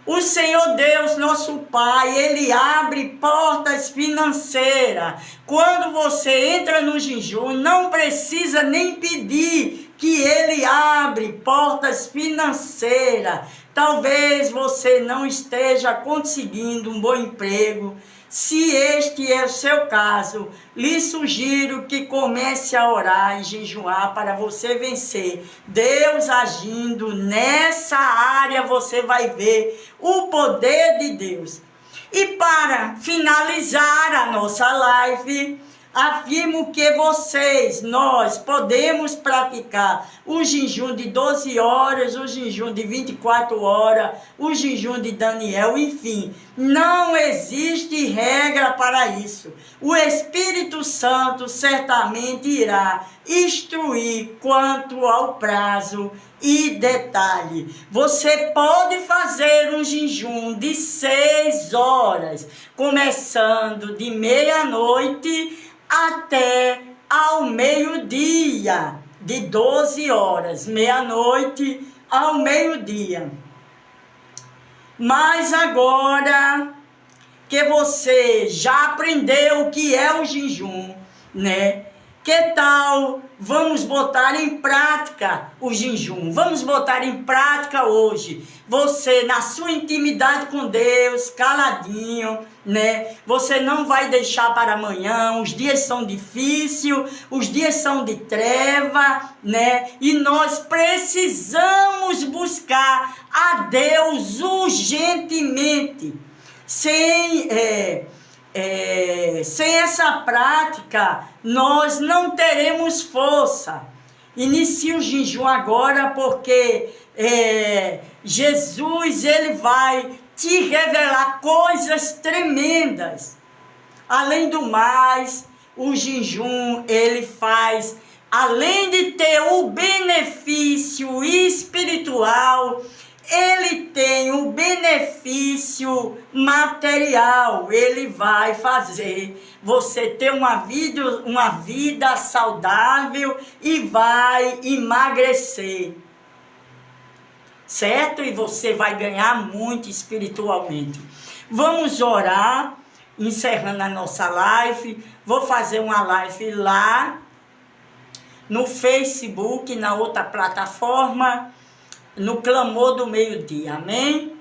Speaker 1: O Senhor Deus, nosso Pai, Ele abre portas financeiras. Quando você entra no jejum, não precisa nem pedir que Ele abre portas financeiras. Talvez você não esteja conseguindo um bom emprego. Se este é o seu caso, lhe sugiro que comece a orar e jejuar para você vencer. Deus agindo nessa área, você vai ver o poder de Deus. E para finalizar a nossa live, afirmo que nós podemos praticar o jejum de 12 horas, o jejum de 24 horas, o jejum de Daniel, enfim. Não existe regra para isso. O Espírito Santo certamente irá instruir quanto ao prazo e detalhe. Você pode fazer um jejum de 6 horas, começando de meia-noite até ao meio-dia, de 12 horas, meia-noite ao meio-dia. Mas agora que você já aprendeu o que é o jejum, né? Que tal vamos botar em prática o jejum? Vamos botar em prática hoje. Você, na sua intimidade com Deus, caladinho, né? Você não vai deixar para amanhã. Os dias são difíceis, os dias são de treva, né? E nós precisamos buscar a Deus urgentemente. Sem essa prática, nós não teremos força. Inicie o jejum agora, porque Jesus, ele vai te revelar coisas tremendas. Além do mais, o jejum, ele faz, além de ter o benefício espiritual, ele tem o benefício material. Ele vai fazer você ter uma vida saudável e vai emagrecer, certo? E você vai ganhar muito espiritualmente. Vamos orar, encerrando a nossa live. Vou fazer uma live lá no Facebook, na outra plataforma, no clamor do meio-dia, amém?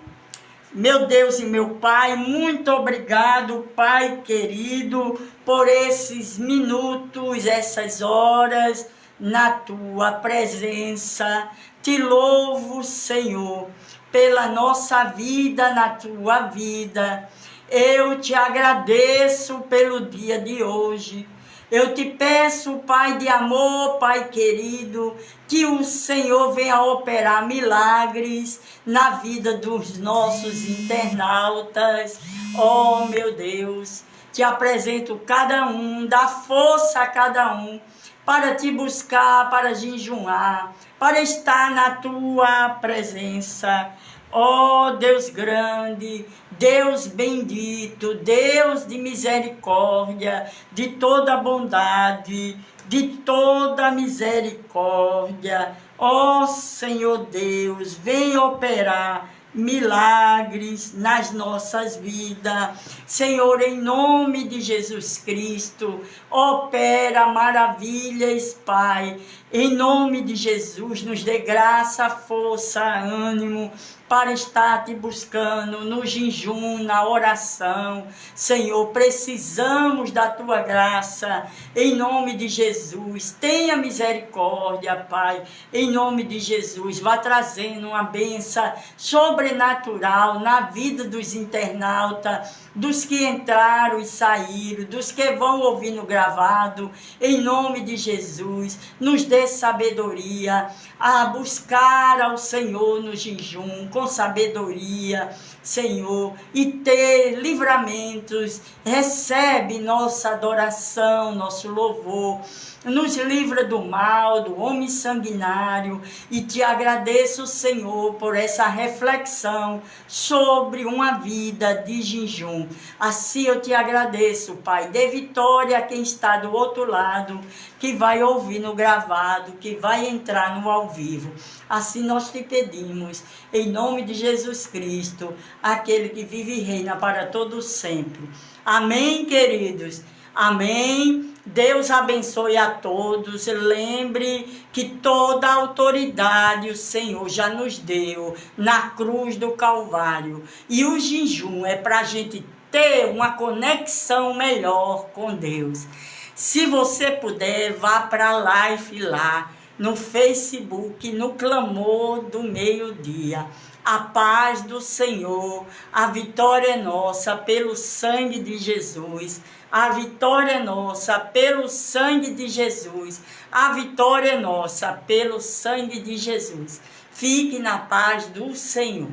Speaker 1: Meu Deus e meu Pai, muito obrigado, Pai querido, por esses minutos, essas horas na Tua presença. Te louvo, Senhor, pela nossa vida, na Tua vida. Eu te agradeço pelo dia de hoje. Eu te peço, Pai de amor, Pai querido, que o Senhor venha operar milagres na vida dos nossos internautas. Oh, meu Deus, te apresento cada um, dá força a cada um para te buscar, para jejuar, para estar na tua presença. Ó Deus grande, Deus bendito, Deus de misericórdia, de toda bondade, de toda misericórdia. Ó Senhor Deus, vem operar milagres nas nossas vidas. Senhor, em nome de Jesus Cristo, opera maravilhas, Pai. Em nome de Jesus, nos dê graça, força, ânimo para estar te buscando no jejum, na oração. Senhor, precisamos da tua graça. Em nome de Jesus, tenha misericórdia, Pai. Em nome de Jesus, vá trazendo uma bênção sobrenatural na vida dos internautas, dos que entraram e saíram, dos que vão ouvir no gravado. Em nome de Jesus, nos dê sabedoria a buscar ao Senhor no jejum, com sabedoria, Senhor, e ter livramentos. Recebe nossa adoração, nosso louvor. Nos livra do mal, do homem sanguinário, e te agradeço, Senhor, por essa reflexão sobre uma vida de jejum. Assim eu te agradeço, Pai. Dê vitória a quem está do outro lado, que vai ouvir no gravado, que vai entrar no ao vivo. Assim nós te pedimos, em nome de Jesus Cristo, aquele que vive e reina para todo sempre. Amém, queridos? Amém. Deus abençoe a todos. Lembre que toda a autoridade o Senhor já nos deu na cruz do Calvário. E o jejum é para a gente ter uma conexão melhor com Deus. Se você puder, vá para a live lá no Facebook, no clamor do meio-dia. A paz do Senhor, a vitória é nossa pelo sangue de Jesus. A vitória é nossa pelo sangue de Jesus. A vitória é nossa pelo sangue de Jesus. Fique na paz do Senhor.